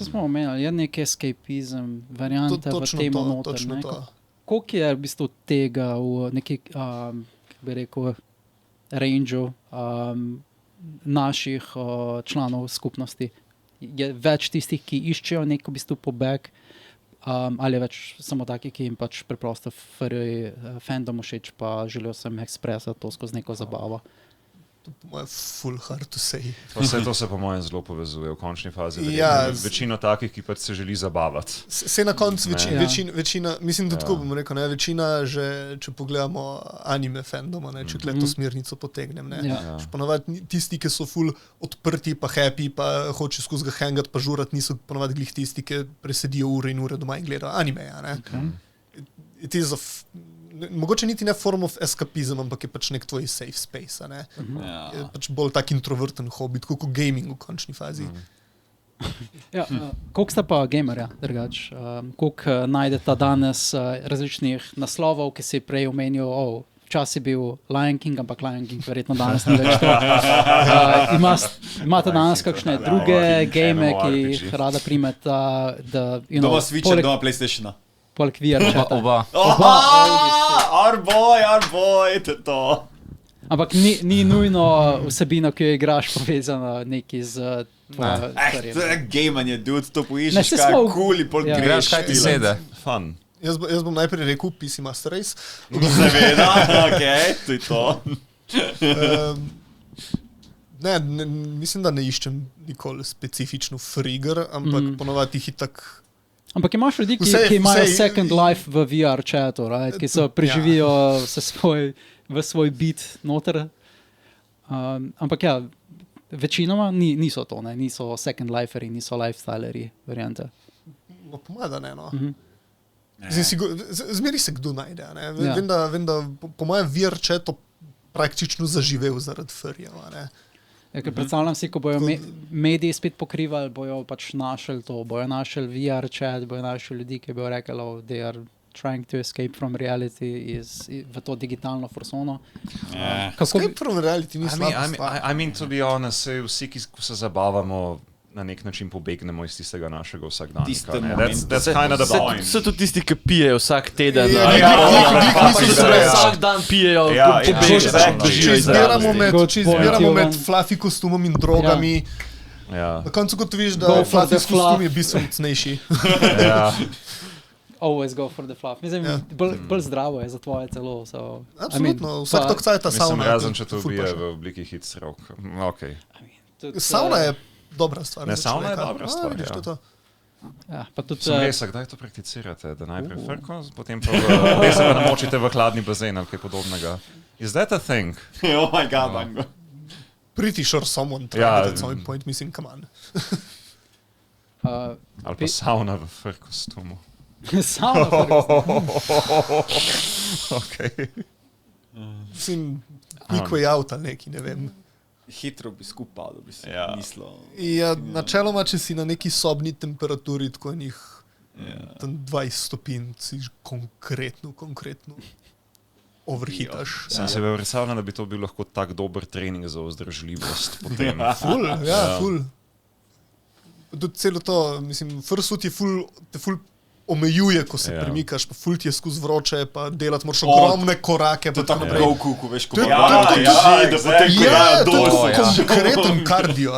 smo omenili, je nek escapizem, varianta v tem noter. Točno to. Koliko je v bistvu tega v neki, kako bi rekel, range naših članov skupnosti? Je več tistih, ki iščejo nek v bistvu pobeg, ali je več samo taki, ki jim pač preprosto fandom všeč, pa želijo sem ekspresati to skozi neko zabavo? Po mojem full hard to say. To se po mojem zelo povezuje v končni fazi. Ja, večino takih, ki pač se želi zabavati. Se na koncu večina, mislim, da tako bomo rekel, ne, večina, že, če pogledamo anime fandoma, ne, če to smernico potegnem. Ne. Ponavadi tisti, ki so full odprti, pa happy, pa hoče skozi ga hangat, pa žurat, niso ponavadi glih tisti, ki presedijo ure in ure doma in gledajo anime. Ne. It is mogoče niti ne form of escapizem, ampak je pač nek tvoj safe space, ne? Je pač bolj tak introverten hobi, tako kot gaming v končni fazi. Koliko sta pa gamerja, drugač? Koliko najdeta danes različnih naslovov, ki si prej omenil, včasih je bil Lion King, ampak Lion King verjetno danes ne več to. Imate danes kakšne druge game, ki jih rada primeta? Doma Switcha, doma PlayStationa. Poleg VR chata. Oba. Our boy, to je to. Ampak ni nujno vsebino, ki jo igraš, povezana neki z tvojo kariero. To je gamanje, dude, to poiščeš kaj cool, pol greš. Kaj ti sede? Fun. Jaz bom najprej rekel PC Master Race. Seveda, okej, to je to. Mislim, da ne iščem nikoli specifično free-iger, ampak ponovadi jih itak. Ampak imaš ljudi, ki imajo second life v VR chatu, right? Ki so preživijo v svoj beat noter. Ampak ja, večinoma niso to, ne? Niso second liferi, niso lifestyleri variante. Pomada ne, no. Zmeri se kdo najde, ne? Vem, da po mojem VR chatu praktično zaživel zaradi furjeva, ne. Predstavljam si, ko bojo mediji spet pokrivali, bojo pač našli to, bojo našli VR chat, bojo našli ljudi, ki bojo rekli, they are trying to escape from reality v to digitalno forsono. Escape from reality ni slaba stvar. I mean, to be honest, vsi, ki se zabavamo, na nek način pobegnemo iz tistega našega vsakdanjika. That's kind of the point. So tudi tisti, ki pijejo vsak teden. Vsak dan pijejo. Če izbiramo med fluffy kostumom in drogami, na koncu gotoviš, da fluffy kostum je bistveno cenejši. Always go for the fluff. Mislim, bolj zdravo je za tvoje telo. Absolutno, vsak tok caj ta sauna. Mislim, razen, če to bije v obliki hit stroke. Okay. Sauna je dobra stvar. Ne, sauna je dobra stvar, ja. Res, kdaj to prakticirate? Da najprej frko, potem pa se namočite v hladni bazen ali kaj podobnega. Is that a thing? Oh my god, Bango. Pretty sure someone tried at some point, mislim, come on. Ali pa sauna v frkostumu. Sauna v frkostumu. Okay. Mislim, quick way out ali neki, ne vem. Hitro bi skupal, da bi se mislil. Ja, načeloma, če si na neki sobni temperaturi, tako njih 20 stopinj, si konkretno overhitaš. Sem se predstavljal, da bi to bil lahko tak dober trening za vzdržljivost potem. Ful. Celo to, mislim, fursuit je ful omejuje, ko se premikaš, pa ful ti je skozi vroče, pa delati moraš ogromne korake. To je tako na Goku, veš, ko da potem konkreten kardio.